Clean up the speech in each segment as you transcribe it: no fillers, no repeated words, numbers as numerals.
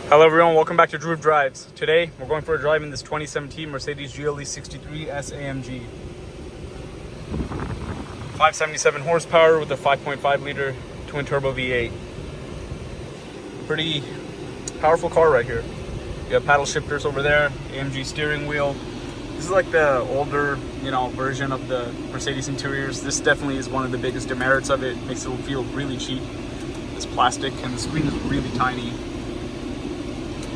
Hello everyone, welcome back to Drew Drives. Today we're going for a drive in this 2017 Mercedes GLE63 AMG. 577 horsepower with a 5.5 liter twin turbo V8. Pretty powerful car right here. You have paddle shifters over there, AMG steering wheel. This is like the older, version of the Mercedes interiors. This definitely is one of the biggest demerits of it. Makes it feel really cheap. It's plastic and the screen is really tiny.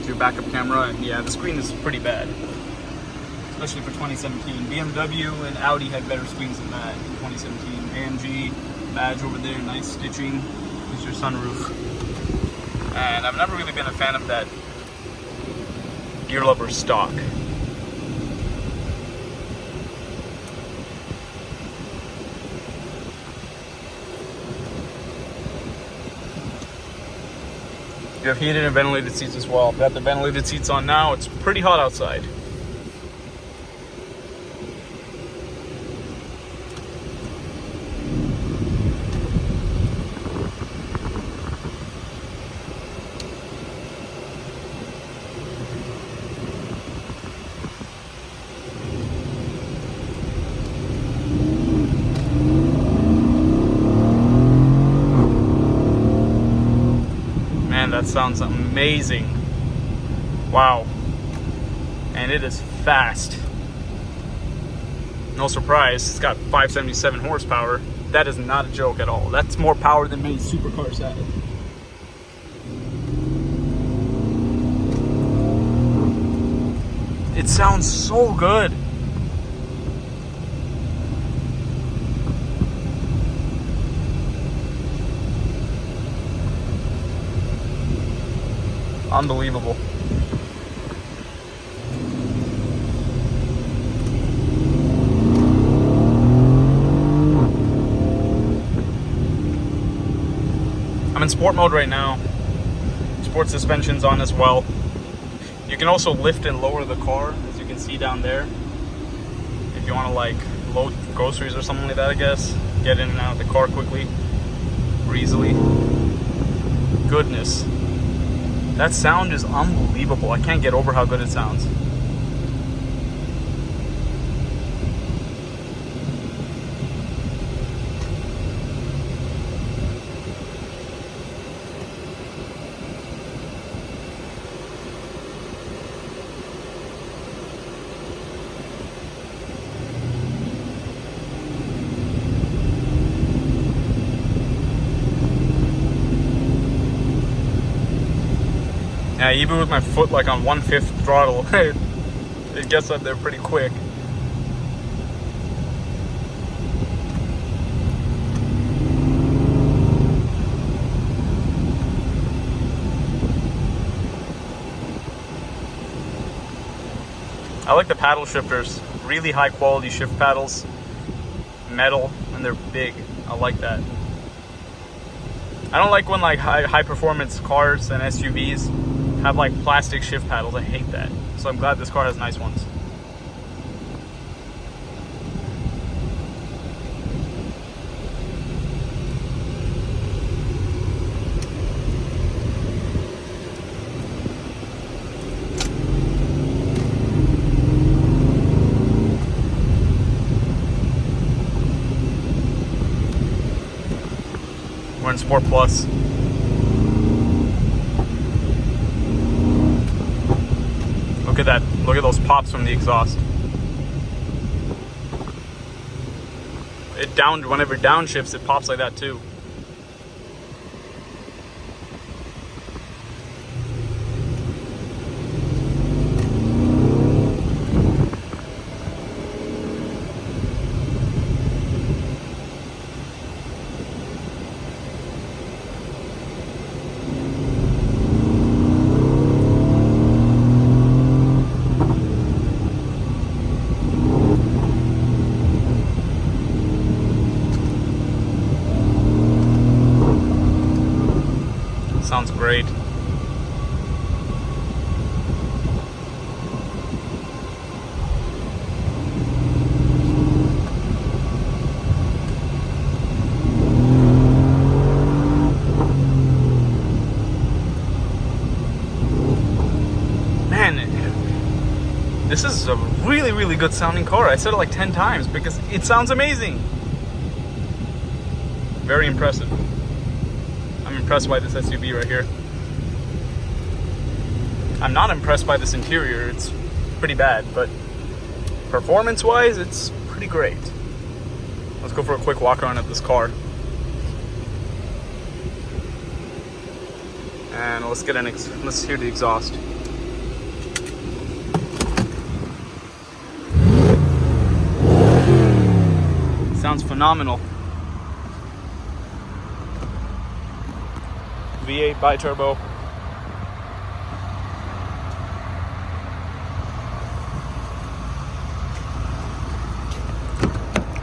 Your backup camera, and yeah, the screen is pretty bad, especially for 2017. BMW and Audi had better screens than that in 2017. AMG badge over there, nice stitching. Here's your sunroof. And I've never really been a fan of that gear lever stock. You have heated and ventilated seats as well. I've got the ventilated seats on now. It's pretty hot outside. That sounds amazing. Wow. And it is fast. No surprise, it's got 577 horsepower. That is not a joke at all. That's more power than many supercars have. It sounds so good. Unbelievable. I'm in sport mode right now. Sport suspension's on as well. You can also lift and lower the car, as you can see down there. If you want to load groceries or something like that, I guess. Get in and out of the car quickly or easily. Goodness. That sound is unbelievable. I can't get over how good it sounds. Yeah, even with my foot on 1/5 throttle, it gets up there pretty quick. I like the paddle shifters, really high quality shift paddles, metal, and they're big. I like that. I don't like when high performance cars and SUVs have plastic shift paddles. I hate that. So I'm glad this car has nice ones. We're in Sport Plus. Look at that. Look at those pops from the exhaust. Whenever it downshifts, it pops like that too. This is a really, really good sounding car. I said it like 10 times because it sounds amazing. Very impressive. I'm impressed by this SUV right here. I'm not impressed by this interior. It's pretty bad, but performance-wise, it's pretty great. Let's go for a quick walk around of this car. And let's hear the exhaust. Sounds phenomenal. V8 bi-turbo.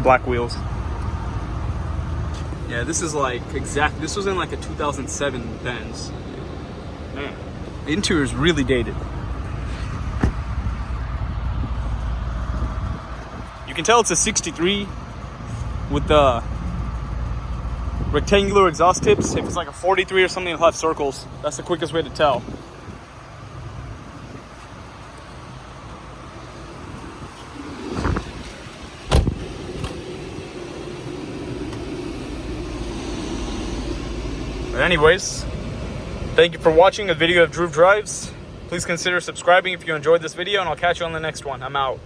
Black wheels. Yeah, this is like this was in like a 2007 Benz. Man, the interior is really dated. You can tell it's a 63 with the rectangular exhaust tips. If it's like a 43 or something, it'll have circles. That's the quickest way to tell. But anyways, thank you for watching a video of Drew Drives. Please consider subscribing if you enjoyed this video, and I'll catch you on the next one. I'm out.